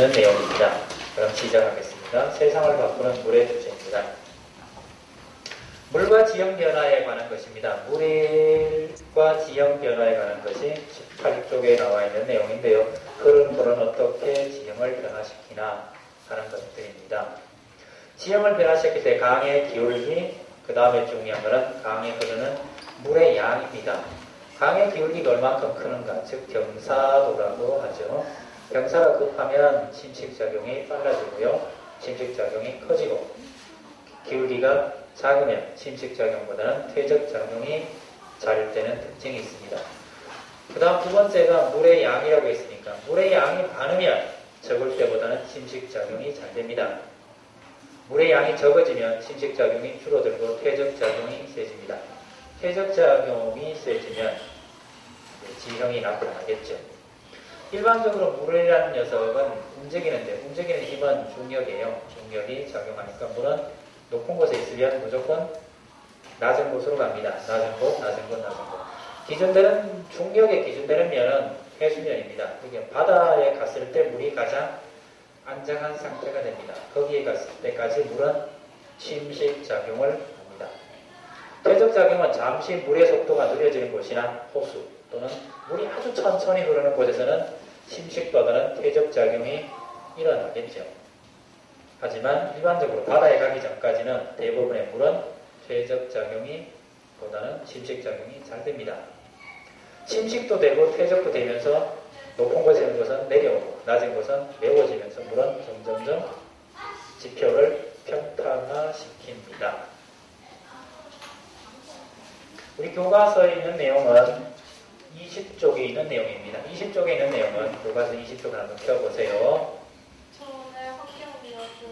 있는 내용입니다. 그럼 시작하겠습니다. 세상을 바꾸는 물의 주제입니다. 물과 지형 변화에 관한 것입니다. 물과 지형 변화에 관한 것이 18쪽에 나와 있는 내용인데요. 흐르는 물은 어떻게 지형을 변화시키나 하는 것들입니다. 지형을 변화시킬 때 강의 기울기, 그 다음에 중요한 것은 강에 흐르는 물의 양입니다. 강의 기울기가 얼만큼 크는가, 즉 경사도라고 하죠. 경사가 급하면 침식작용이 빨라지고요. 침식작용이 커지고, 기울기가 작으면 침식작용보다는 퇴적작용이 잘 되는 특징이 있습니다. 그 다음 두 번째가 물의 양이라고 했으니까 물의 양이 많으면 적을 때보다는 침식작용이 잘 됩니다. 물의 양이 적어지면 침식작용이 줄어들고 퇴적작용이 세집니다. 퇴적작용이 세지면 지형이 나타나겠죠. 일반적으로 물이라는 녀석은 움직이는데 움직이는 힘은 중력이에요. 중력이 작용하니까 물은 높은 곳에 있으면 무조건 낮은 곳으로 갑니다. 낮은 곳, 낮은 곳, 낮은 곳. 기준되는 중력에 기준되는 면은 해수면입니다. 이게 바다에 갔을 때 물이 가장 안정한 상태가 됩니다. 거기에 갔을 때까지 물은 침식작용을 합니다. 퇴적작용은 잠시 물의 속도가 느려지는 곳이나 호수 또는 물이 아주 천천히 흐르는 곳에서는 침식보다는 퇴적작용이 일어나겠죠. 하지만 일반적으로 바다에 가기 전까지는 대부분의 물은 퇴적작용이 보다는 침식작용이 잘 됩니다. 침식도 되고 퇴적도 되면서 높은 곳에 있는 것은 내려오고 낮은 곳은 메워지면서 물은 점점점 지표를 평탄화시킵니다. 우리 교과서에 있는 내용은 20쪽에 있는 내용입니다. 20쪽에 있는 내용은 교과서 20쪽을 한번 펴보세요. 저 오늘 학교비었는데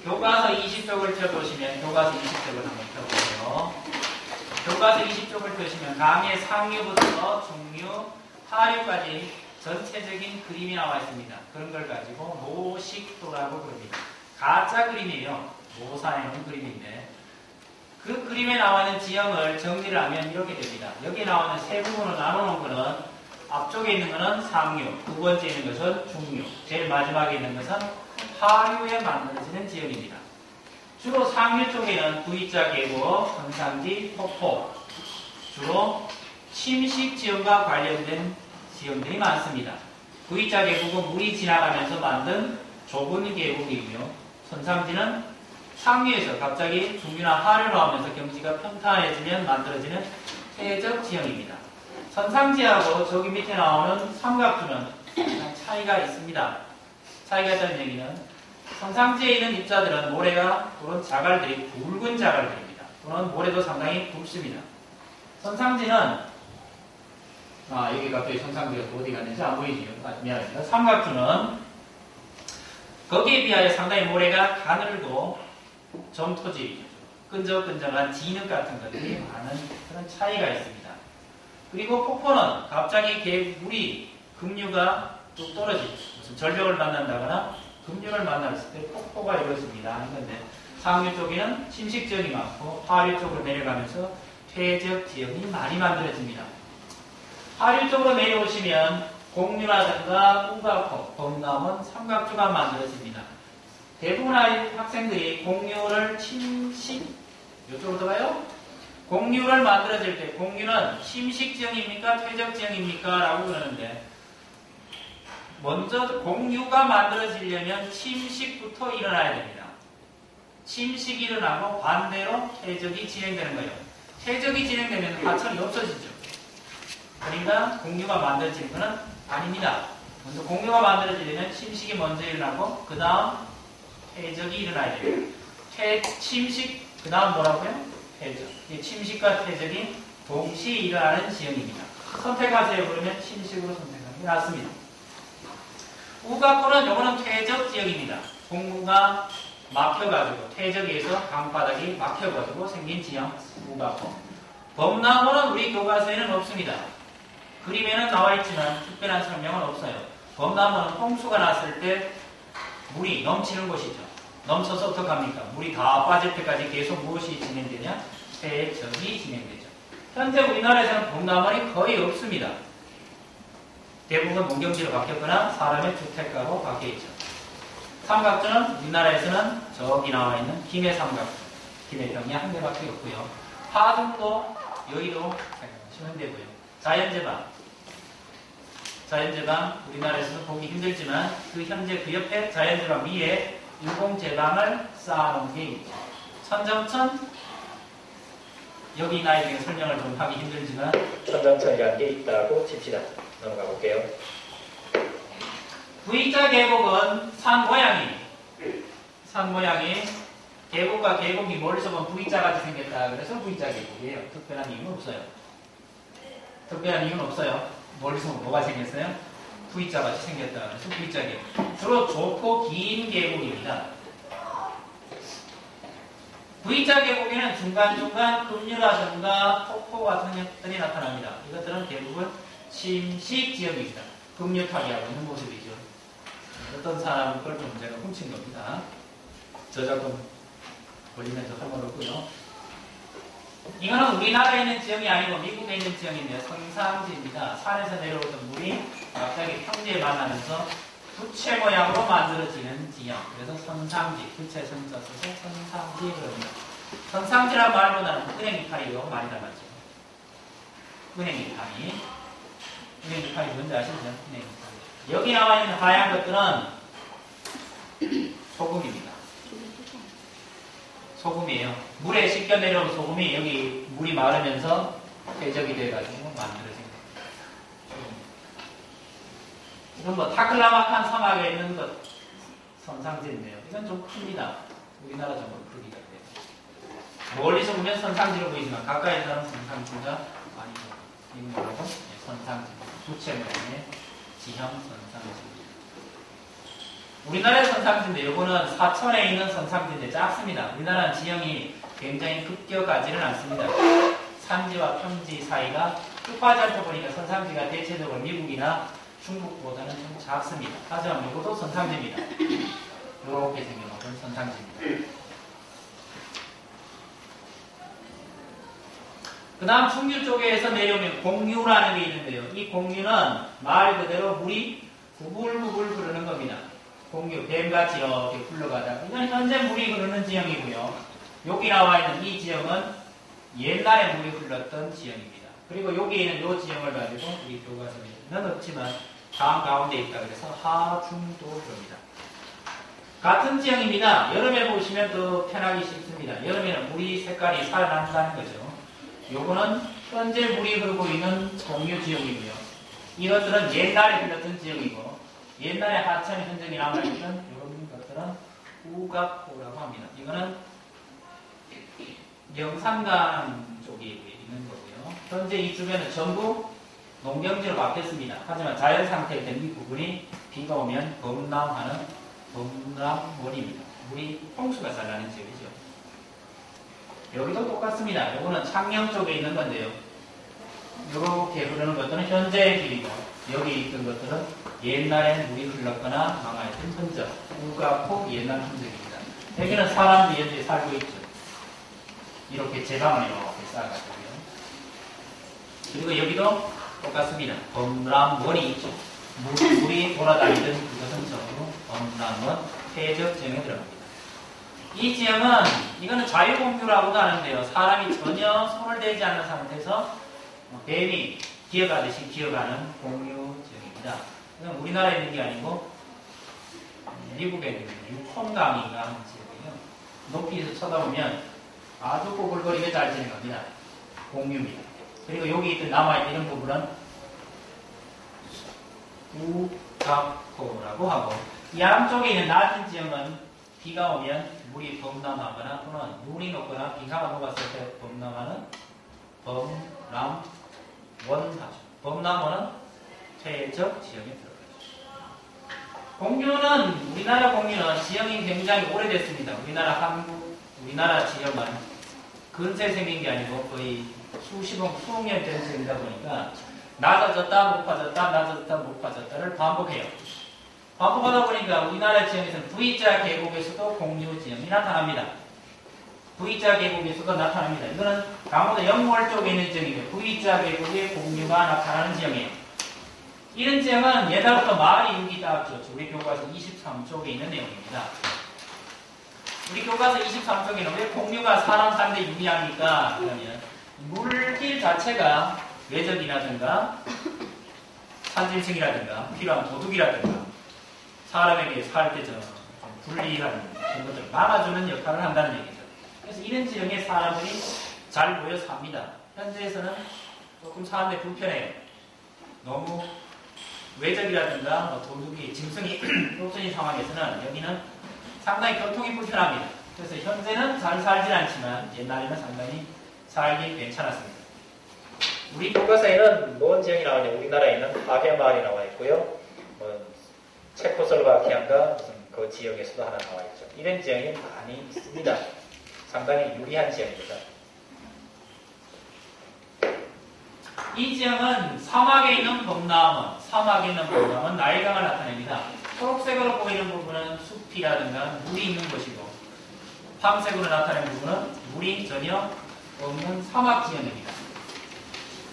교과서 20쪽을 펴보시면 교과서 20쪽을 한번 펴보세요. 교과서 20쪽을 펴시면 강의 상류부터 중류, 하류까지 전체적인 그림이 나와 있습니다. 그런 걸 가지고 모식도라고 부릅니다. 가짜 그림이에요. 모사해놓은 그림인데 그 그림에 나와 있는 지형을 정리를 하면 이렇게 됩니다. 여기 나와 있는 세 부분으로 나눠놓은 것은 앞쪽에 있는 것은 상류, 두 번째 있는 것은 중류, 제일 마지막에 있는 것은 하류에 만들어지는 지형입니다. 주로 상류 쪽에는 V자 계곡, 선상지, 폭포, 주로 침식 지형과 관련된 지형들이 많습니다. V자 계곡은 물이 지나가면서 만든 좁은 계곡이고요. 선상지는 상류에서 갑자기 중류나 하류로 하면서 경지가 평탄해지면 만들어지는 퇴적 지형입니다. 선상지하고 저기 밑에 나오는 삼각주는 차이가 있습니다. 차이가 있다는 얘기는 선상지에 있는 입자들은 모래가 또는 자갈들이 굵은 자갈들입니다. 또는 모래도 상당히 굵습니다. 선상지는 여기 갑자기 선상지가 어디 갔는지 안 보이지요? 미안합니다. 삼각주는 거기에 비하여 상당히 모래가 가늘고 점토질, 끈적끈적한 진흙 같은 것들이 많은 그런 차이가 있습니다. 그리고 폭포는 갑자기 물이 급류가 뚝 떨어지죠. 무슨 절벽을 만난다거나 급류를 만났을 때 폭포가 이루어집니다. 하는 건데 상류 쪽에는 침식 지역이 많고 하류 쪽으로 내려가면서 퇴적 지역이 많이 만들어집니다. 하류 쪽으로 내려오시면 공류라든가 우가포, 범람은 삼각주가 만들어집니다. 대부분의 학생들이 공류를 이쪽으로 들어가요? 공류를 만들어질 때 공류는 침식 지형입니까? 퇴적 지형입니까? 라고 그러는데 먼저 공류가 만들어지려면 침식부터 일어나야 됩니다. 침식이 일어나고 반대로 퇴적이 진행되는 거예요. 퇴적이 진행되면 하천이 없어지죠. 그러니까 공류가 만들어지는 것은 아닙니다. 먼저 공류가 만들어지려면 침식이 먼저 일어나고 그 다음 퇴적이 일어나야 됩니다. 침식, 그 다음 뭐라고요? 퇴적. 침식과 퇴적이 동시에 일어나는 지형입니다. 선택하세요. 그러면 침식으로 선택하는 게 낫습니다. 우가포는 요거는 퇴적 지역입니다. 공구가 막혀가지고 퇴적에서 강바닥이 막혀가지고 생긴 지형 우가포. 범나무는 우리 교과서에는 없습니다. 그림에는 나와 있지만 특별한 설명은 없어요. 범나무는 홍수가 났을 때 물이 넘치는 곳이죠. 넘쳐서 어떡합니까? 물이 다 빠질 때까지 계속 무엇이 진행되냐? 퇴적이 진행되죠. 현재 우리나라에서는 범나무는 거의 없습니다. 대부분 농경지로 바뀌었거나 사람의 주택가로 바뀌어있죠. 삼각존은 우리나라에서는 저기 나와 있는 김해 삼각존, 김해병이 한 개밖에 없고요. 하중도, 여의도 생각하시면 되고요. 자연제방 우리나라에서는 보기 힘들지만 현재 그 옆에 자연제방 위에 인공제방을 쌓아놓은 게 있죠. 천정천, 여기 나에게 설명을 좀 하기 힘들지만 천정천이라는 게 있다고 칩시다. 넘어가 볼게요. V자 계곡은 산 모양이 계곡과 계곡이 멀리서 보면 V자 같이 생겼다. 그래서 V자 계곡이에요. 특별한 이유는 없어요. 멀리서 보면 뭐가 생겼어요? V자 같이 생겼다. 그래서 V자 계곡. 주로 좁고 긴 계곡입니다. V자 계곡에는 중간중간 급류라든가 폭포 같은 것들이 나타납니다. 이것들은 대부분 침식 지역입니다. 급류 타기하고 있는 모습이죠. 어떤 사람은 그걸 좀 제가 훔친 겁니다. 저작권 걸리면 저 상관없고요. 이거는 우리나라에 있는 지형이 아니고 미국에 있는 지형인데요. 선상지입니다. 산에서 내려오던 물이 갑자기 평지에 만나면서 부채 모양으로 만들어지는 지형. 그래서 선상지, 부채 선자 써서 선상지 그럽니다. 선상지란 말보다는 은행 이파리로 많이 닮았죠. 은행 이파리 뭔지 아시죠? 은행 이파리. 여기 나와 있는 하얀 것들은 소금입니다. 소금이에요. 물에 씻겨 내려온 소금이 여기 물이 마르면서 퇴적이 돼가지고 만들어진 거예요. 이건 뭐 타클라마칸 사막에 있는 것 선상지인데요. 이건 좀 큽니다. 우리나라 정도 크기가 돼요. 멀리서 보면 선상지로 보이지만 가까이서는 선상지가 아니죠. 이건 뭐라고? 선상지. 부채 모양의 지형 선상지. 우리나라의 선상지인데 이거는 사천에 있는 선상지인데 작습니다. 우리나라는 지형이 굉장히 급격하지는 않습니다. 산지와 평지 사이가 끝까지 않다 보니까 선상지가 대체적으로 미국이나 중국보다는 좀 작습니다. 하지만 이것도 선상지입니다. 이렇게 생겨놓은 선상지입니다. 그 다음 충주 쪽에서 내려오면 공유라는 게 있는데요. 이 공유는 말 그대로 물이 부글부글 흐르는 겁니다. 공유, 뱀같이 이렇게 흘러가다가 이건 현재 물이 흐르는 지형이고요. 여기 나와 있는 이 지형은 옛날에 물이 흘렀던 지형입니다. 그리고 여기 있는 이 지형을 가지고 우리 교과서에는 없지만 다음 가운데 있다 그래서 하중도 그럽니다. 같은 지형입니다. 여름에 보시면 더 편하기 쉽습니다. 여름에는 물이 색깔이 살아난다는 거죠. 요거는 현재 물이 흐르고 있는 공유 지형이고요. 이것들은 옛날에 흘렀던 지형이고 옛날에 하천 흔적이 남아있는 이런 것들은 우각호라고 합니다. 이거는 영산강 쪽에 있는 거고요. 현재 이 주변은 전부 농경지로 바뀌었습니다. 하지만 자연 상태일 때는 이 부분이 비가 오면 범람하는 범람원입니다. 물이 홍수가 잘 나는 지역이죠. 여기도 똑같습니다. 이거는 창녕 쪽에 있는 건데요. 이렇게 흐르는 것들은 현재의 길이고 여기 있던 것들은 옛날에 물이 흘렀거나 망하였던 흔적, 우각호 옛날 흔적입니다. 여기는 사람들이 현재 살고 있죠. 이렇게 제방을 이렇게 쌓아가지고요. 그리고 여기도 똑같습니다. 범람원이 있죠. 물이 돌아다니던 그것은 전부 범람원 폐적 지형에 들어갑니다. 이 지형은 이거는 자유공유라고도 하는데요. 사람이 전혀 손을 대지 않는 상태에서 뱀이 기어가듯이 기어가는 공유 지역입니다. 이건 우리나라에 있는 게 아니고 미국에 있는 유콘강인가 하는 지역이에요. 높이에서 쳐다보면 아주 꼬불거리게 잘 지는 겁니다. 공유입니다. 그리고 여기 있던 남아있는 이런 부분은 우각호라고 하고 이 양쪽에 있는 낮은 지역은 비가 오면 물이 범람하거나 또는 눈이 녹거나 비가 녹았을 때 범람하는 범람원 하죠. 범람원은 퇴적 지형에 들어가죠. 공유는 우리나라 공유는 지형이 굉장히 오래됐습니다. 우리나라 지형은 근세에 생긴 게 아니고 거의 수억 년 된 지형이다 보니까 낮아졌다 높아졌다 낮아졌다 높아졌다를 반복해요. 반복하다 보니까 우리나라 지형에서는 V자 계곡에서도 공유 지형이 나타납니다. V자 계곡에서도 나타납니다. 이거는 강원도 영월 쪽에 있는 지형이고요. V자 계곡에 공유가 나타나는 지형이에요. 이런 지형은 옛날부터 마을이 인기 따왔죠. 우리 교과서 23쪽에 있는 내용입니다. 우리 교과서 23쪽에는 왜 공류가 사람 사는데 유리합니까? 그러면 물길 자체가 외적이라든가 산짐승이라든가 필요한 도둑이라든가 사람에게 살 때 좀 불리한 그런 것들을 막아주는 역할을 한다는 얘기죠. 그래서 이런 지역에 사람들이 잘 모여 삽니다. 현재에서는 조금 사는데 불편해요. 너무 외적이라든가 뭐 도둑이 짐승이 없어진 상황에서는 여기는 상당히 교통이 불편합니다. 그래서 현재는 잘 살진 않지만 옛날에는 상당히 살기 괜찮았습니다. 우리 교과서에는 뭔 지역이 나오냐? 우리나라에 있는 하회마을이 나와 있고요. 체코슬로바키아인가 무슨 그 지역에서도 하나 나와 있죠. 이런 지역이 많이 있습니다. 상당히 유리한 지역입니다. 이 지역은 사막에 있는 범람은 나일강을 나타냅니다. 초록색으로 보이는 부분은 숲이라든가 물이 있는 곳이고 황색으로 나타내는 부분은 물이 전혀 없는 사막 지역입니다.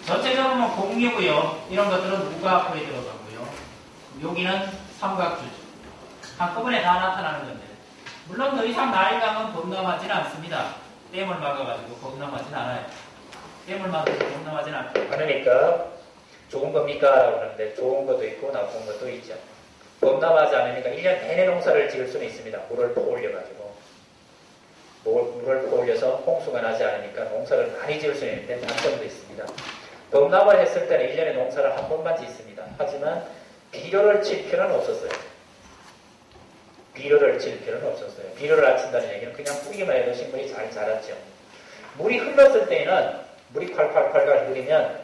전체적으로 공유고요. 이런 것들은 무가 앞에 들어가고요. 여기는 삼각주죠. 한꺼번에 다 나타나는 건데 물론 더 이상 나일강은 범람하지는 않습니다. 댐을 막아가지고 범람하지는 않아요. 댐을 막아서 범람하지는 않고 그러니까 좋은 겁니까? 라고 하는데 좋은 것도 있고 나쁜 것도 있죠. 범람하지 않으니까 1년 내내 농사를 지을 수는 있습니다. 물을 퍼올려가지고 물을 퍼올려서 홍수가 나지 않으니까 농사를 많이 지을 수 있는데 단점도 있습니다. 범람을 했을 때는 1년에 농사를 한 번만 짓습니다. 하지만 비료를 칠 필요는 없었어요. 비료를 안 친다는 얘기는 그냥 뿌리기만 해도 식물이 잘 자랐죠. 물이 흘렀을 때는 물이 콸콸콸 흐르면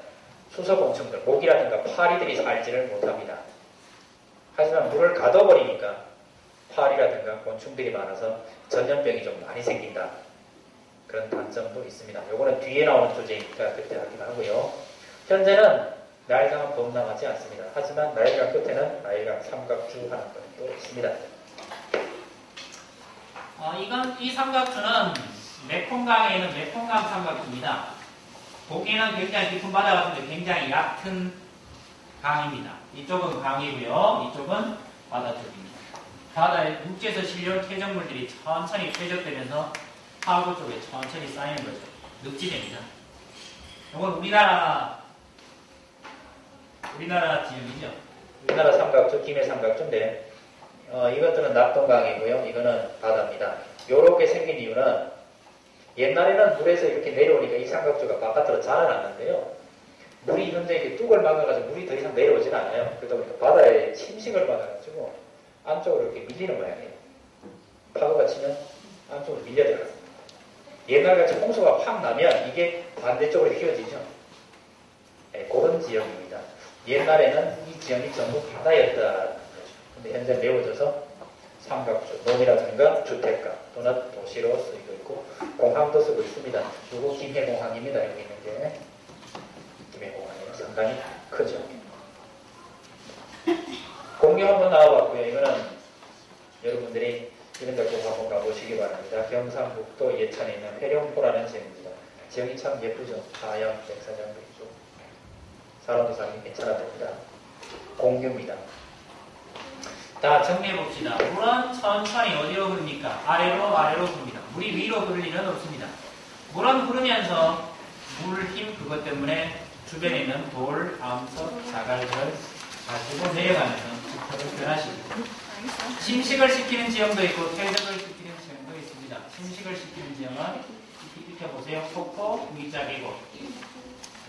수소곤충들, 모기라든가 파리들이 살지를 못합니다. 하지만 물을 가둬버리니까 파리라든가 곤충들이 많아서 전염병이 좀 많이 생긴다. 그런 단점도 있습니다. 요거는 뒤에 나오는 주제니까 그때 하기로 하고요. 현재는 나일강은 범람하지 않습니다. 하지만 나일강 끝에는 나일강 삼각주 하는 것도 있습니다. 이 삼각주는 메콩강에 있는 메콩강 삼각주입니다. 보기에는 굉장히 깊은 바다 같은데 굉장히 얕은 강입니다. 이쪽은 강이고요. 이쪽은 바다 쪽입니다. 바다에 육지에서 실려온 퇴적물들이 천천히 퇴적되면서 하구 쪽에 천천히 쌓이는 거죠. 늪지대입니다. 이건 우리나라 지역이죠. 우리나라 삼각주, 김해 삼각주인데 이것들은 낙동강이고요. 이거는 바다입니다. 이렇게 생긴 이유는 옛날에는 물에서 이렇게 내려오니까 이 삼각주가 바깥으로 자라났는데요. 물이 현재 이렇게 뚝을 막아가지고 물이 더 이상 내려오진 않아요. 그러다 보니까 바다에 침식을 받아가지고 안쪽으로 이렇게 밀리는 모양이에요. 파도가 치면 안쪽으로 밀려 들어갑니다. 옛날같이 홍수가 확 나면 이게 반대쪽으로 휘어지죠. 네, 그런 지역입니다. 옛날에는 이 지역이 전부 바다였다는 거죠. 근데 현재 메워져서 삼각주, 농이라든가 주택가 또는 도시로 쓰이고 있고 공항도 쓰고 있습니다. 그리고 김해공항입니다. 여기 있는 게 김해공항이에요. 상당히 크죠. 공유 한번 나와봤고요. 이거는 여러분들이 이런 데 꼭 한번 가보시기 바랍니다. 경상북도 예천에 있는 회룡포라는 지역입니다. 지역이 참 예쁘죠. 하양 백사장도 있고 사람도 살기 괜찮아 보입니다. 공유입니다. 자, 정리해봅시다. 물은 천천히 어디로 흐릅니까? 아래로 흐릅니다. 물이 위로 흐를 일은 없습니다. 물은 흐르면서 물 힘 그것 때문에 주변에 있는 돌, 암석, 자갈을 가지고 내려가면서 주택을 변화시킵니다. 침식을 시키는 지형도 있고 퇴적을 시키는 지형도 있습니다. 침식을 시키는 지형은 익혀보세요. 폭포, V자 계곡.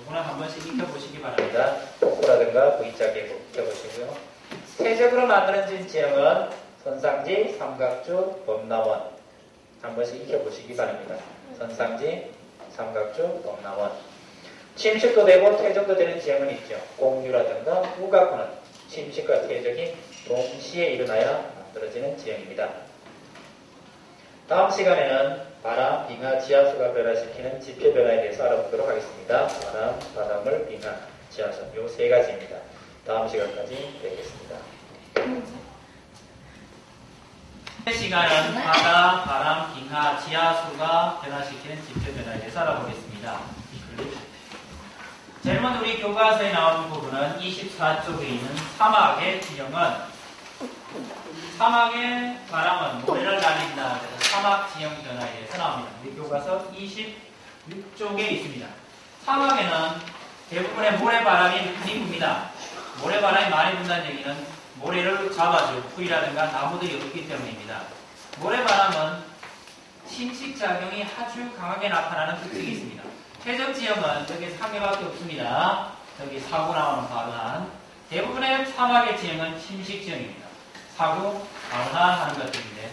이거는 한 번씩 익혀보시기 바랍니다. 폭포라든가 V자 계곡 익혀보시고요. 퇴적으로 만들어진 지형은 선상지, 삼각주, 범람원. 한 번씩 익혀보시기 바랍니다. 선상지, 삼각주, 범람원. 침식도 되고 퇴적도 되는 지형은 있죠. 공유라든가 우가구는 침식과 퇴적이 동시에 일어나야 만들어지는 지형입니다. 다음 시간에는 바람, 빙하, 지하수가 변화시키는 지표 변화에 대해서 알아보도록 하겠습니다. 바람, 바닷물, 빙하, 지하수 이 세 가지입니다. 다음 시간까지 뵙겠습니다. 시간은 바다, 바람, 빙하, 지하수가 변화시키는 지표 변화에 대해서 알아보겠습니다. 제일 먼저 우리 교과서에 나오는 부분은 24쪽에 있는 사막의 지형은 사막의 바람은 모래를 날린다. 그래서 사막 지형 변화에 대해서 나옵니다. 우리 교과서 26쪽에 있습니다. 사막에는 대부분의 모래바람이 많이 붑니다. 모래바람이 많이 분다는 얘기는 모래를 잡아줄 풀이라든가 나무들이 없기 때문입니다. 모래바람은 침식작용이 아주 강하게 나타나는 특징이 있습니다. 최적 지형은 여기서 한 개밖에 없습니다. 여기 사고 나오는 바로한. 대부분의 사막의 지형은 침식 지형입니다. 사고, 바로한 하는 것들인데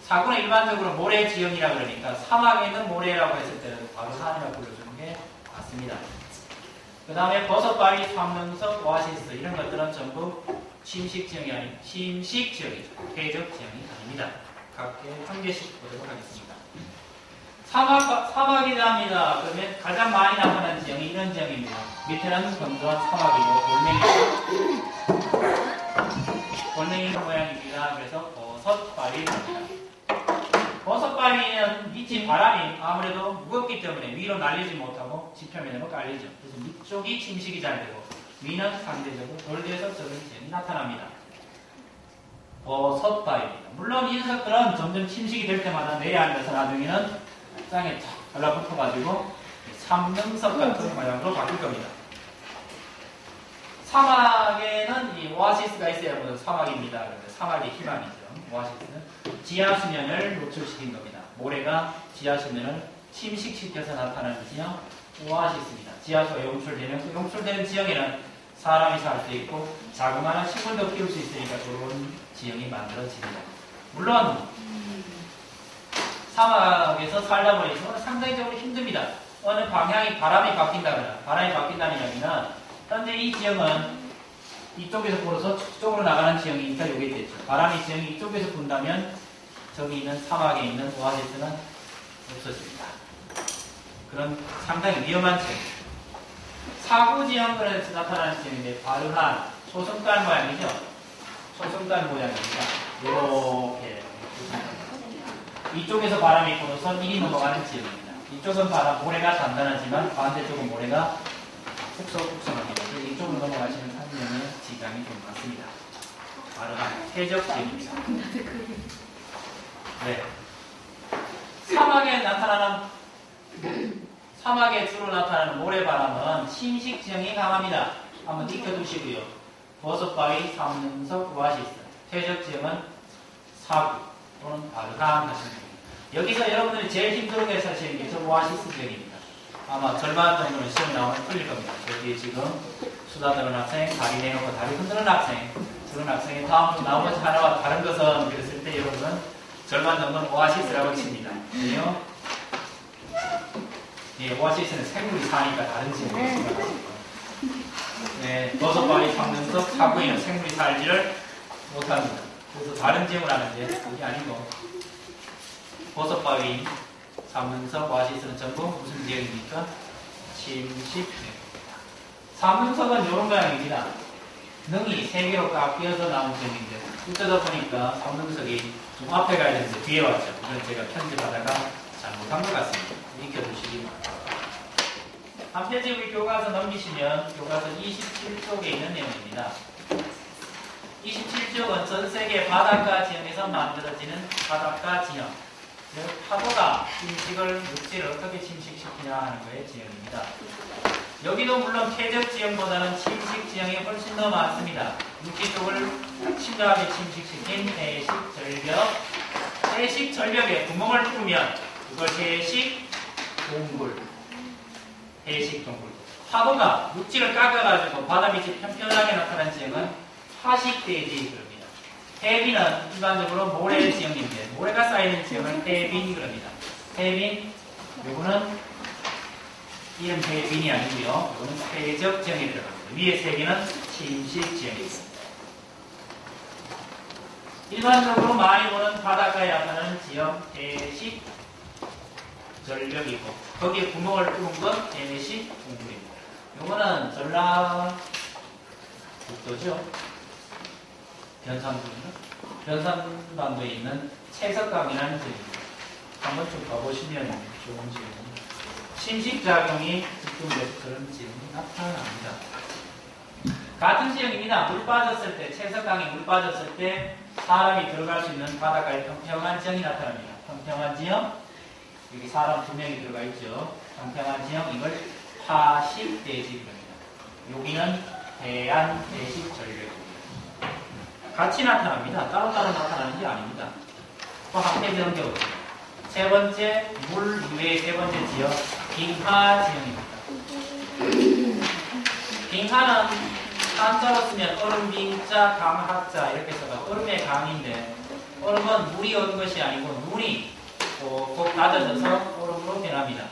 사고는 일반적으로 모래 지형이라 그러니까 사막에 있는 모래라고 했을 때는 바로한이라고 불러주는 게 맞습니다. 그 다음에 버섯바위, 삼능석, 오아시스 이런 것들은 전부 침식 지형이 아닌 침식 지형이죠. 퇴적 지형이 아닙니다. 각각 한 개씩 보도록 하겠습니다. 사막이라 합니다. 그러면 가장 많이 나타나는 지형이 이런 지형입니다. 밑에는 건조한 사막이고 돌멩이 모양입니다. 그래서 버섯바위입니다. 버섯바위는 밑이 바람이 아무래도 무겁기 때문에 위로 날리지 못하고 지표면으로 깔리죠. 그래서 밑쪽이 침식이 잘 되고 위는 상대적으로 돌대에서 적은 지형이 나타납니다. 버섯바위입니다. 물론 인석들은 점점 침식이 될 때마다 내려앉아서 나중에는 땅에 탁 달라붙어가지고 삼능석 같은 모양으로 바뀔 겁니다. 사막에는 이 오아시스가 있어야 하는 사막입니다. 그래서 사막의 희망이죠. 오아시스는 지하수면을 노출시킨 겁니다. 모래가 지하수면을 침식시켜서 나타나는 지형 오아시스입니다. 지하수가 용출되면 그 용출되는 지형에는 사람이 살 수 있고 자그마한 식물도 키울 수 있으니까 좋은 지형이 만들어집니다. 물론 사막에서 살다 보니 상당히적으로 힘듭니다. 어느 방향이 바람이 바뀐다거나 바람이 바뀐다는 이야기는 현재 이 지형은 이쪽에서 불어서 저쪽으로 나가는 지형이니까 여기 되죠. 바람이 지형이 이쪽에서 분다면 저기 있는 사막에 있는 오아시스는 없어집니다. 그런 상당히 위험한 지형입니다. 사구 지형으로 나타나는 지형인데 바르한 초승달 모양이죠. 초승달 모양입니다. 이렇게 이쪽에서 바람이 불어서 이리 넘어가는 지형입니다. 이쪽은 모래가 단단하지만 반대쪽은 모래가 푹석푹석합니다. 이쪽으로 넘어가시는 산면의 지장이 좀 많습니다. 바르한 퇴적 지형입니다. 네. 사막에 주로 나타나는 모래바람은 침식 지형이 강합니다. 한번 익혀두시고요. 버섯바위, 삼능석, 오아시스. 퇴적 지형은 사구 또는 바르한 하시면 됩니다. 여기서 여러분들이 제일 힘들게 하시는 게 저 오아시스 지형입니다. 아마 절반 정도는 시험 나오면 풀릴 겁니다. 여기 지금 수다 드는 학생, 다리 내놓고 다리 흔드는 학생, 저런 학생이 다음 나머지 하나와 다른 것은 그랬을 때 여러분은 절반 정도는 오아시스라고 칩니다. 그래요? 예, 오아시스는 생물이 사니까 다른 지역으로 생각하시고 네, 버섯바위, 삼능석, 사구에는 생물이 살지를 못합니다. 그래서 다른 지역을 하는데 그게 아니고 버섯바위, 삼능석, 오아시스는 전부 무슨 지역입니까? 침식 지역입니다. 삼능석은 이런 모양입니다. 능이 3개로 깎여서 나온 지역인데 어쩌다 보니까 삼능석이 좀 앞에 가야 되는데 뒤에 왔죠. 이건 제가 편집하다가 잘못한 것 같습니다. 익혀두시기 바랍니다. 한 페이지 우리 교과서 넘기시면 교과서 27쪽에 있는 내용입니다. 27쪽은 전 세계 바닷가 지형에서 만들어지는 바닷가 지형, 즉 파도가 육지를 어떻게 침식시키냐 하는 거의 지형입니다. 여기도 물론 퇴적 지형보다는 침식 지형이 훨씬 더 많습니다. 육지 쪽을 심각하게 침식시킨 해식 절벽, 해식 절벽에 구멍을 뚫으면 그걸 해식 동굴, 해식 동굴. 파도가 육지를 깎아가지고 바다 밑이 편편하게 나타난 지형은 하식대지 그럽니다. 해빈은 일반적으로 모래 지형인데 모래가 쌓이는 지형을 해빈 그럽니다. 해빈, 요거는 이름 해빈이 아니고요. 요거는 퇴적 지형에 들어갑니다. 위에 세 개는 침식 지형입니다. 일반적으로 많이 보는 바닷가에 나타나는 지형 해식 절벽이고 거기에 구멍을 뚫은 건 해식 동굴입니다. 요거는 전라북도죠. 변산반도에 있는 채석강이라는 지역입니다. 한번 좀 가보시면 좋은 지역입니다. 심식작용이 집중돼서 그런 지형이 나타납니다. 같은 지형입니다. 물 빠졌을 때, 채석강에 물 빠졌을 때 사람이 들어갈 수 있는 바닷가에 평평한 지형이 나타납니다. 평평한 지형, 여기 사람 2명이 들어가 있죠. 평평한 지형, 이걸 파식대지입니다. 여기는 해안대식전력입니다. 같이 나타납니다. 따로따로 나타나는 게 아닙니다. 또 한 페이지 넘겨보세요. 세 번째, 물 이외의 세 번째 지역, 빙하 지형입니다. 빙하는 한자로 쓰면 얼음빙자, 강학자 이렇게 써서 얼음의 강인데 얼음은 물이 온 것이 아니고 눈이 꼭 낮아져서 얼음으로 변합니다.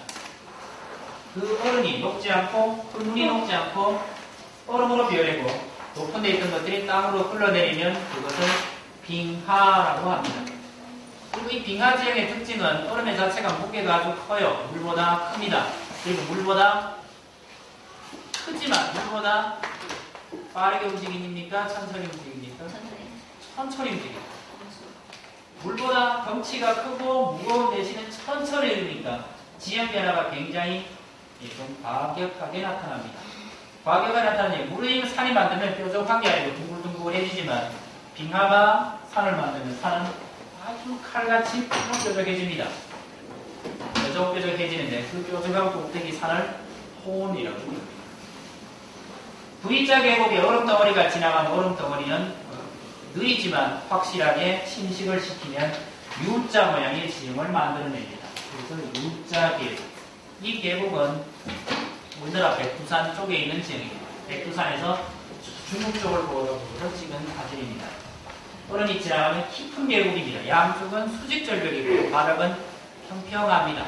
그 얼음이 녹지 않고 그 눈이 녹지 않고 얼음으로 변하고 높은 데 있던 것들이 땅으로 흘러내리면 그것을 빙하라고 합니다. 그리고 이 빙하 지형의 특징은 얼음의 자체가 무게가 아주 커요. 물보다 큽니다. 그리고 물보다 크지만 물보다 빠르게 움직입니까? 천천히 움직입니까? 천천히 움직여요. 물보다 덩치가 크고 무거운 대신에 천천히 흐르니까 지형 변화가 굉장히 좀 과격하게 나타납니다. 과격하게 나타나니 물의 산이 만들면 뾰족한 게 아니고 둥글둥글해지지만 빙하가 산을 만들면 산은 아주 칼같이 뾰족해집니다. 뾰족해지는데 그 뾰족한 꼭대기 산을 호원이라고 합니다. V자 계곡의 얼음덩어리가 지나간 얼음덩어리는 느리지만 확실하게 침식을 시키면 U자 모양의 지형을 만들어냅니다. 그래서 U자 계곡. 이 계곡은 우리나라 백두산 쪽에 있는 지형입니다. 백두산에서 중국 쪽을 보여서 찍은 사진입니다. 얼음이 지나가면 깊은 계곡입니다. 양쪽은 수직절벽이고 바닥은 평평합니다.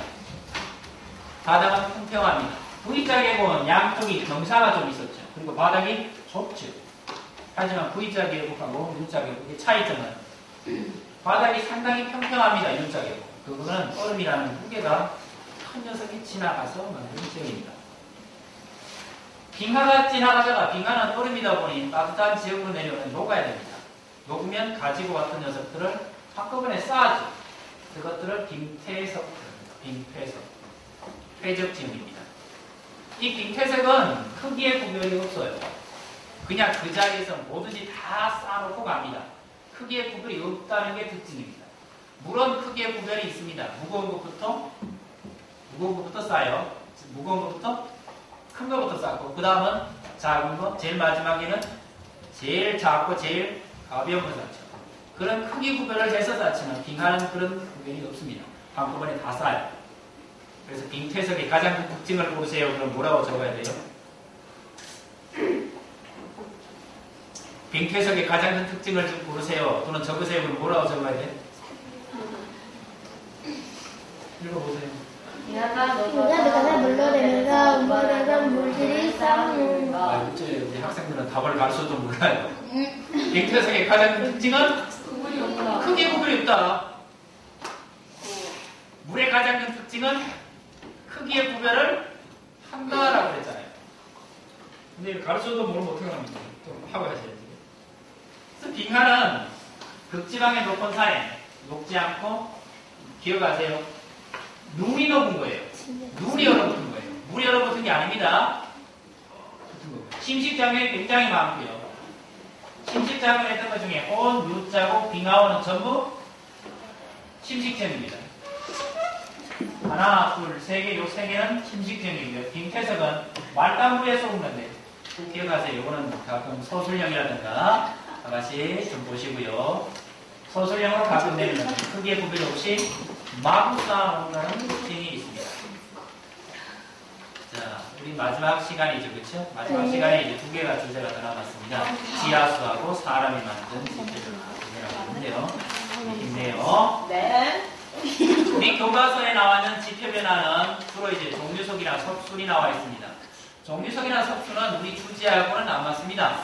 바닥은 평평합니다. V자 계곡은 양쪽이 경사가 좀 있었죠. 그리고 바닥이 좁죠. 하지만 V자 계곡하고 U자 계곡의 차이점은 바닥이 상당히 평평합니다. U자 계곡. 그거는 얼음이라는 무게가 큰 녀석이 지나가서 만든 지형입니다. 빙하가 지나가다가 빙하는 얼음이다 보니 따뜻한 지역으로 내려오면 녹아야 됩니다. 녹으면 가지고 왔던 녀석들을 한꺼번에 쌓아줘. 그것들을 빙퇴석, 퇴적 지형입니다. 이 빙퇴석은 크기의 구별이 없어요. 그냥 그 자리에서 뭐든지 다 쌓아놓고 갑니다. 크기의 구별이 없다는 게 특징입니다. 물은 크기의 구별이 있습니다. 무거운 것부터 쌓아요. 무거운 것부터 큰 것부터 쌓고 그 다음은 작은 거, 제일 마지막에는 제일 작고 제일 가벼운 거 쌓죠. 그런 크기 구별을 해서 쌓지만 빙하는 그런 구별이 없습니다. 한꺼번에 다 쌓아요. 그래서 빙퇴석의 가장 큰 특징을 고르세요. 그럼 뭐라고 적어야 돼요? 빙퇴석의 가장 큰 특징을 좀 고르세요. 또는 적으세요. 그럼 뭐라고 적어야 돼? 읽어보세요. 빙하가 물러내면서 우물에서 물질이 쌓는 것. 우리 학생들은 답을 가르쳐도 몰라요. 빙퇴석의 가장 큰 특징은 크게 구별이 없다. 물의 가장 큰 특징은 크기의 구별을 한다라고 그랬잖아요. 근데 가르쳐도 모르면 어떻게 합니까? 또 하고 하셔야지. 그래서 빙하는 극지방의 높은 산에 녹지 않고 기억하세요. 눈이 녹은 거예요. 눈이 얼어붙은 거예요. 물이 얼어붙은 게 아닙니다. 심식작용이 굉장히 많고요. 심식작용을 했던 것 중에 온, U자고 빙하원은 전부 심식점입니다. 하나, 둘, 세 개, 요 세 개는 심식점이고요. 빙퇴석은 말단부에 쏘는 건데 꼭 기억하세요. 이거는 가끔 서술형이라든가 다 같이 좀 보시고요. 서술형으로 가끔 내리면 크기의 구별 없이 마구 쌓아놓는다는 특징이 있습니다. 자, 우리 마지막 시간이죠, 그렇죠? 마지막 시간에 이제 두 개가 주제가 더 남았습니다. 지하수하고 사람이 만든 지표변화 있는데요. 있네요. 네. 우리 교과서에 나와 있는 지표변화는 주로 이제 종류석이나 석순이 나와 있습니다. 종류석이나 석순은 우리 주제하고는 안 맞습니다.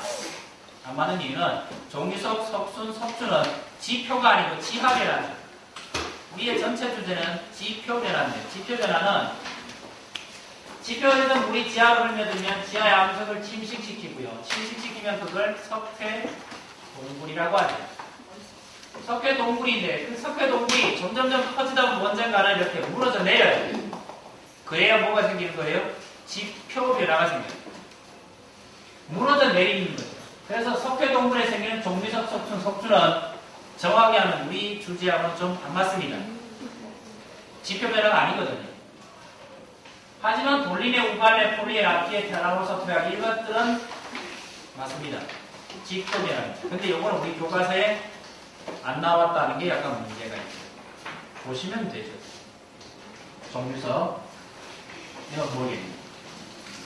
안 맞는 이유는 종류석, 석순, 석순은 지표가 아니고 지하변화죠. 우리의 전체 주제는 지표변화인데 지표에서 물이 지하로 흘러들면 지하의 암석을 침식시키고요. 침식시키면 그걸 석회동굴이라고 하죠. 석회동굴인데 그 석회동굴이 점점점 커지다 보면 언젠가는 이렇게 무너져 내려요. 그래야 뭐가 생기는 거예요? 지표 변화가 생겨요. 무너져 내리는 거죠. 그래서 석회동굴에 생기는 종미석, 석춘, 석주는 정확히 하면 우리 주제하고는 좀 안 맞습니다. 지표 변화가 아니거든요. 하지만 돌림의 우발레, 폴리에, 라피에, 테라로서, 트약 이것들은 맞습니다. 지표 변화입니다. 근데 이거는 우리 교과서에 안 나왔다는 게 약간 문제가 있어요. 보시면 되죠. 종유석, 이건 뭐겠니?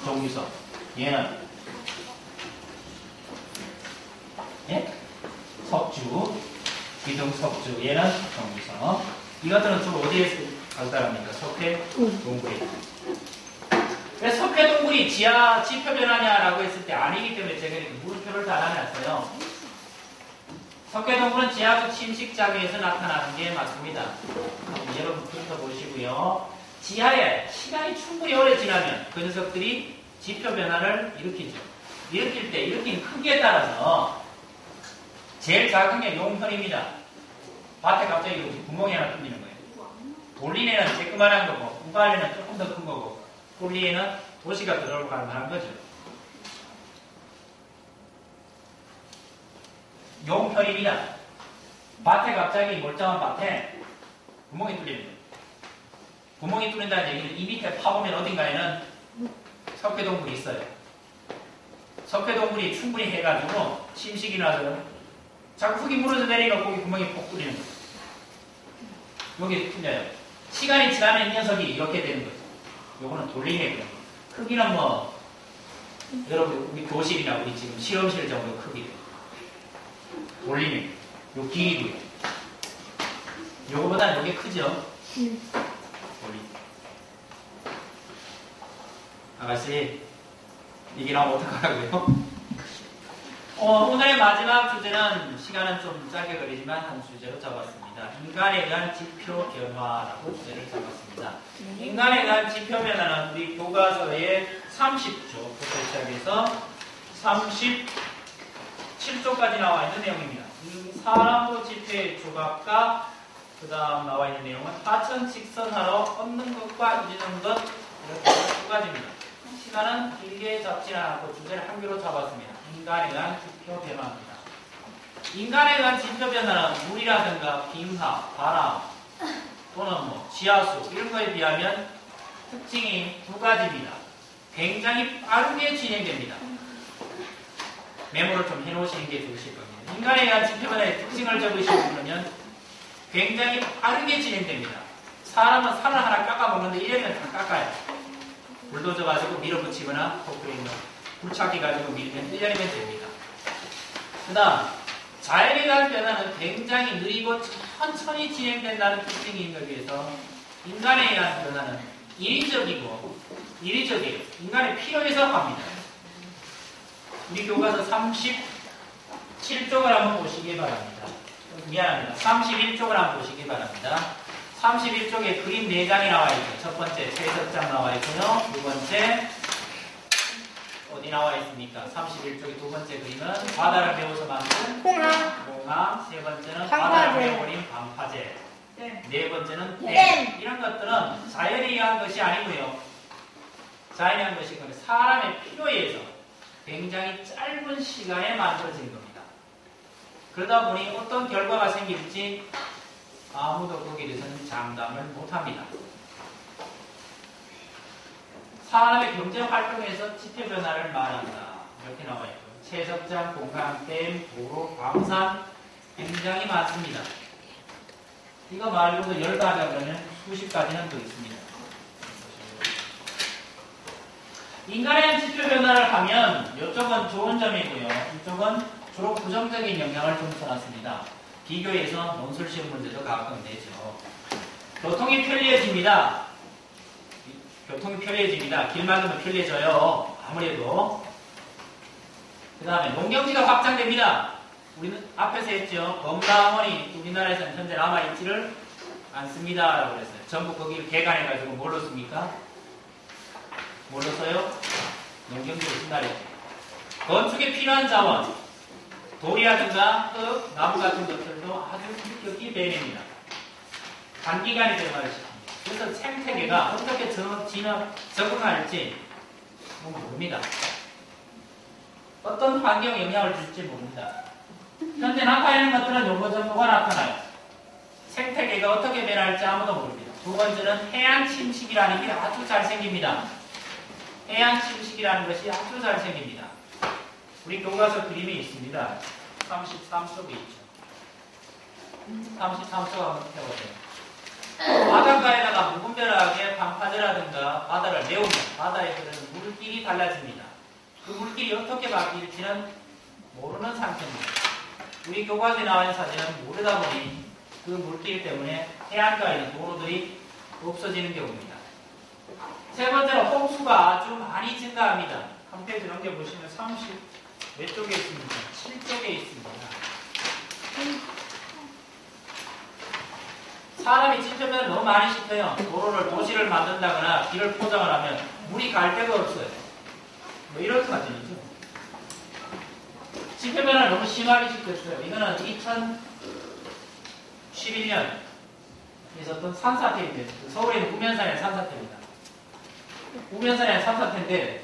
종유석. 얘는 예? 석주, 기둥석주. 얘는 종유석. 이것들은 주로 어디에 가까합니까? 석회동굴에. 왜 석회동굴이 지하 지표 변화냐라고 했을 때 아니기 때문에 제가 이렇게 물음표를 달아놨어요. 석회동굴은 지하수 침식 작용에서 나타나는 게 맞습니다. 여러분 보시고요. 지하에 시간이 충분히 오래 지나면 그 녀석들이 지표 변화를 일으키죠. 일으키는 크기에 따라서 제일 작은 게 용편입니다. 밭에 갑자기 구멍이 하나 뚫리는 거예요. 돌리네는 쬐끄만한 거고, 우발레는 조금 더 큰 거고, 폴리에는 도시가 들어가는 하는 거죠. 용편입니다. 밭에 갑자기 멀쩡한 밭에 구멍이 뚫리는 거예요. 구멍이 뚫린다는 얘기는 이 밑에 파보면 어딘가에는 석회동굴이 있어요. 석회동굴이 충분히 해가지고 침식이 나서 자꾸 흙이 무너져 내리니까 거기 구멍이 폭 뚫리는 거예요. 여기 뚫려요. 시간이 지나면 이 녀석이 이렇게 되는 거죠. 요거는 돌림의 그런 거. 크기는 뭐 여러분 우리 교실이나 우리 지금 실험실 정도 크기. 돌림의 요 길이고요. 요거보다는 요게 크죠? 돌림. 아가씨 이게 나오면 어떡하라고요? 오늘의 마지막 주제는 시간은 좀 짧게 걸리지만 한 주제로 잡았습니다. 인간에 대한 지표 변화라고 주제를 잡았습니다. 인간에 대한 지표 변화는 우리 교과서의 30조부터 시작해서 37조까지 나와 있는 내용입니다. 사람으로 지표의 조각과 그 다음 나와 있는 내용은 하천 직선하러 얻는 것과 이루는 것 이렇게 두 가지입니다. 시간은 길게 잡지는 않고 주제를 한 개로 잡았습니다. 인간에 대한 지표 변화입니다. 인간에 대한 지표 변화는 물이라든가 빙하, 바람 또는 뭐 지하수 이런 거에 비하면 특징이 두 가지입니다. 굉장히 빠르게 진행됩니다. 메모를 좀 해놓으시는 게 좋으실 겁니다. 인간에 대한 지표 변화의 특징을 적으시면 굉장히 빠르게 진행됩니다. 사람은 산을 하나 깎아먹는데 1년이면 다 깎아요. 불도저 가지고 밀어붙이거나 콘크리트 불착기 가지고 밀면 1년이면 됩니다. 그 다음 자연에 대한 변화는 굉장히 느리고 천천히 진행된다는 특징이 있는 데 비해서 인간에 대한 변화는 인위적이에요. 인간의 필요에서 합니다. 우리 교과서 37쪽을 한번 보시기 바랍니다. 미안합니다. 31쪽을 한번 보시기 바랍니다. 31쪽에 그림 4장이 나와 있죠. 첫 번째 채석장 나와 있고요. 두 번째 어디 나와 있습니까? 31쪽의 두 번째 그림은 바다를 메워서 만든 홍합, 세 번째는 바다를 메워버린 방파제, 네 번째는 댐. 이런 것들은 자연에 의한 것이 아니고요. 자연에 의한 것이 아니고 사람의 필요에 의해서 굉장히 짧은 시간에 만들어진 겁니다. 그러다 보니 어떤 결과가 생길지 아무도 거기에 대해서는 장담을 못합니다. 사람의 경제활동에서 지표 변화를 말한다. 이렇게 나와 있고 채석장, 공강, 댐, 도로, 광산 굉장히 많습니다. 이거 말고도 10가지 하면 수십 가지는 더 있습니다. 인간에 대한 지표 변화를 하면 이쪽은 좋은 점이고요. 이쪽은 주로 부정적인 영향을 좀 써놨습니다. 비교해서 논술 시험 문제도 가끔 내죠. 교통이 편리해집니다. 길 막으면 편리해져요. 아무래도. 그 다음에 농경지가 확장됩니다. 우리는 앞에서 했죠. 검사원이 우리나라에서는 현재 남아있지를 않습니다. 라고 그랬어요. 전부 거기를 개간해가지고 뭘로 씁니까? 뭘로 써요? 농경지를 쓴다 그랬죠. 건축에 필요한 자원, 돌이라든가 나무 같은 것들도 아주 급격히 배냅니다. 단기간에 변화를 시킵니다. 그래서 생태계가 어떻게 적응할지 모릅니다. 어떤 환경 영향을 줄지 모릅니다. 현재 나타나는 것들은 요거 정도가 나타나요. 생태계가 어떻게 변할지 아무도 모릅니다. 두 번째는 해안 침식이라는 게 아주 잘 생깁니다. 해안 침식이라는 것이 아주 잘 생깁니다. 우리 교과서 그림이 있습니다. 33쪽에 있죠. 33쪽 한번 펴보세요. 바닷가에다가 무분별하게 방파제라든가 바다를 메우면 바다에 흐르는 물길이 달라집니다. 그 물길이 어떻게 바뀔지는 모르는 상태입니다. 우리 교과서에 나와 있는 사진은 모르다 보니 그 물길 때문에 해안가에 있는 도로들이 없어지는 경우입니다. 세 번째로 홍수가 아주 많이 증가합니다. 한 페이지 넘겨보시면 30 왼쪽에 있습니다. 7쪽에 있습니다. 사람이 찢으면 너무 많이 씻어요. 도시를 만든다거나 길을 포장을 하면 물이 갈 데가 없어요. 뭐 이런 사진이죠. 지표면을 너무 심하게 시켰어요. 이거는 2011년 있었던 산사태인데 서울에 있는 우면산의 산사태입니다. 우면산의 산사태인데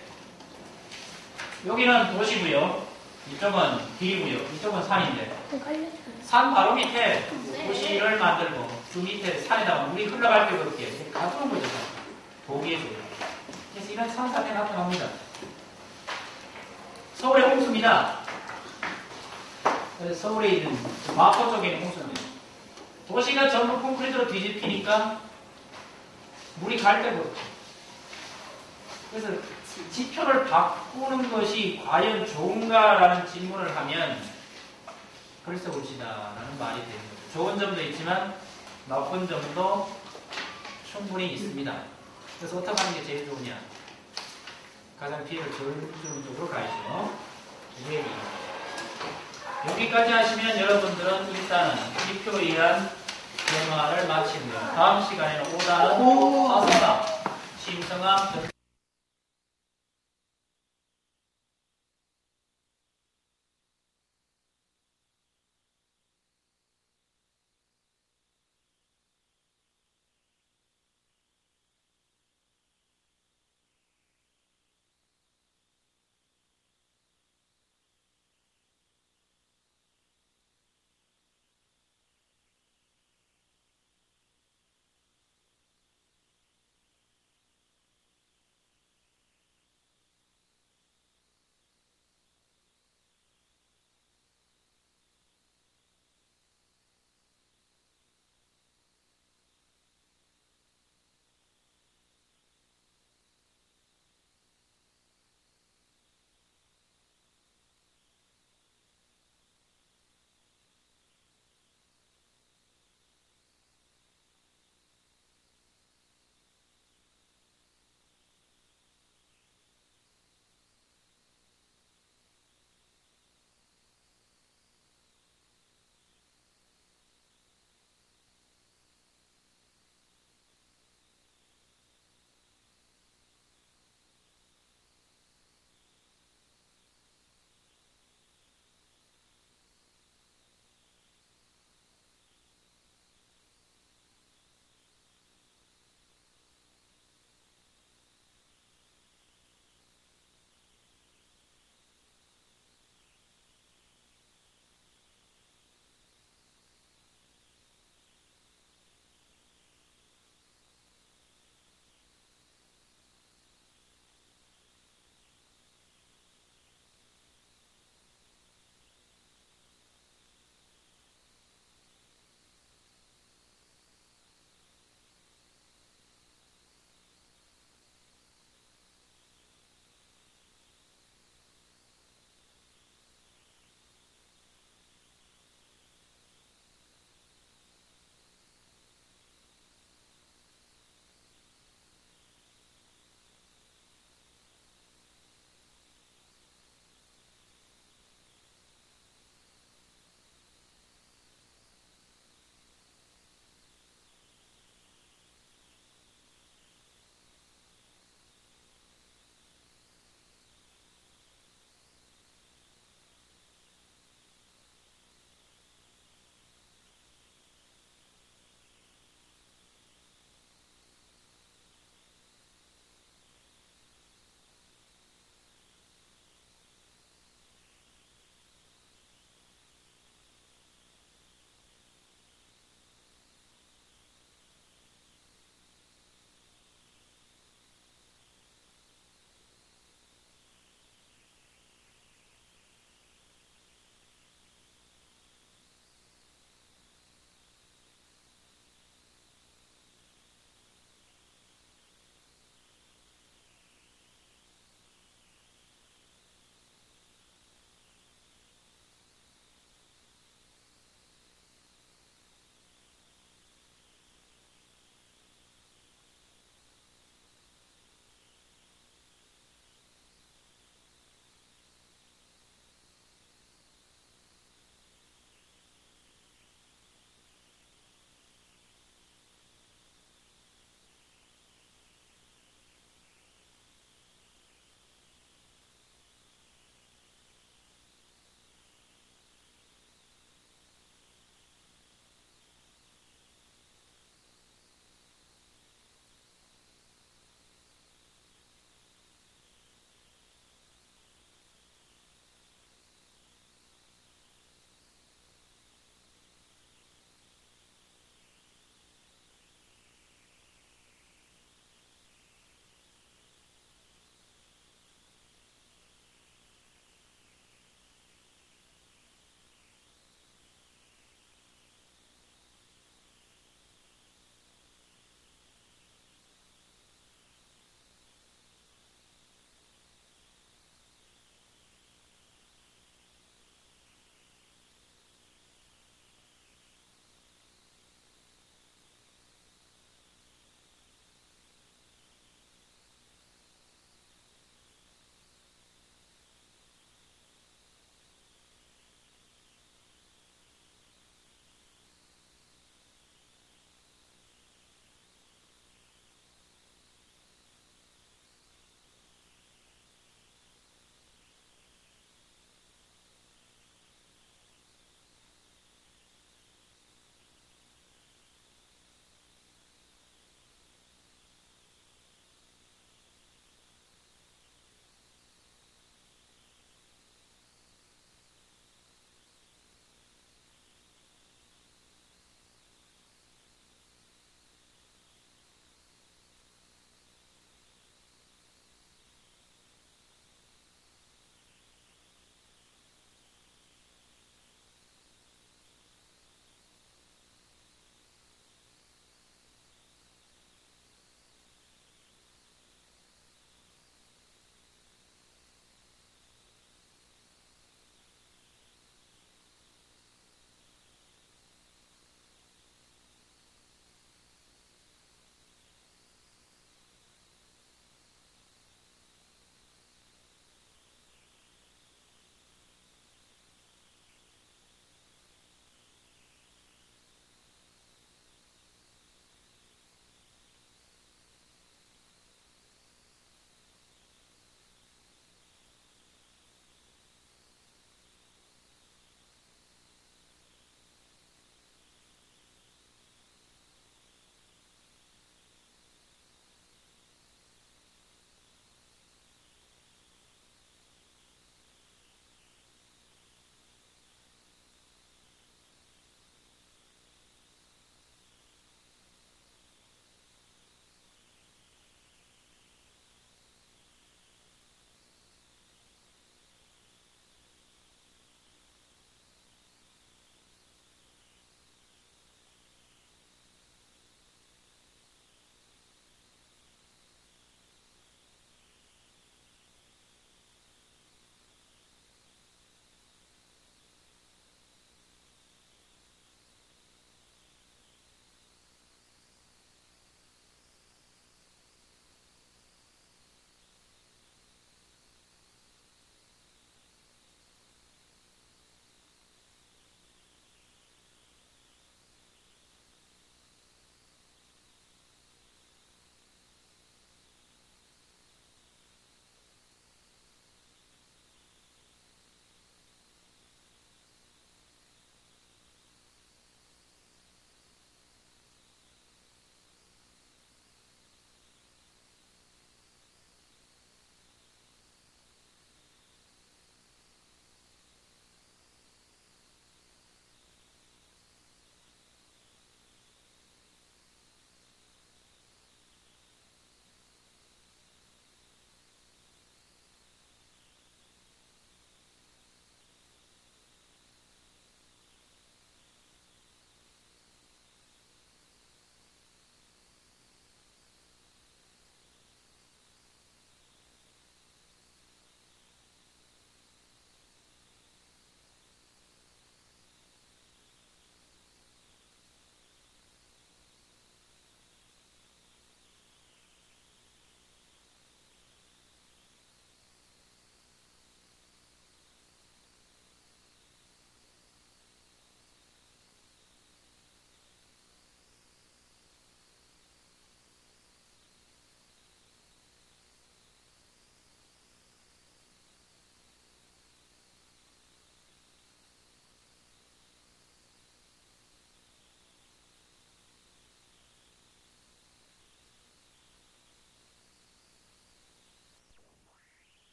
여기는 도시고요. 이쪽은 길이고요. 이쪽은 산인데 산 바로 밑에 도시를 만들고 그 밑에 산에다가 물이 흘러갈 데가 없게 가두는 거죠. 도기에서요. 그래서 이런 산사태 나타납니다. 서울의 홍수입니다. 서울에 있는 마포 쪽에 있는 홍수입니다. 도시가 전부 콘크리트로 뒤집히니까 물이 갈 데가 없죠. 그래서 지표를 바꾸는 것이 과연 좋은가라는 질문을 하면 벌써 옳시다라는 말이 되는 거죠. 좋은 점도 있지만 나쁜 점도 충분히 있습니다. 그래서 어떻게 하는 게 제일 좋으냐? 가장 피해를 줄이는 쪽으로 가야죠. 여기까지 하시면 여러분들은 일단은 지표에 의한 대화를 마치고요. 다음 시간에는 오다는 사성함, 심성함,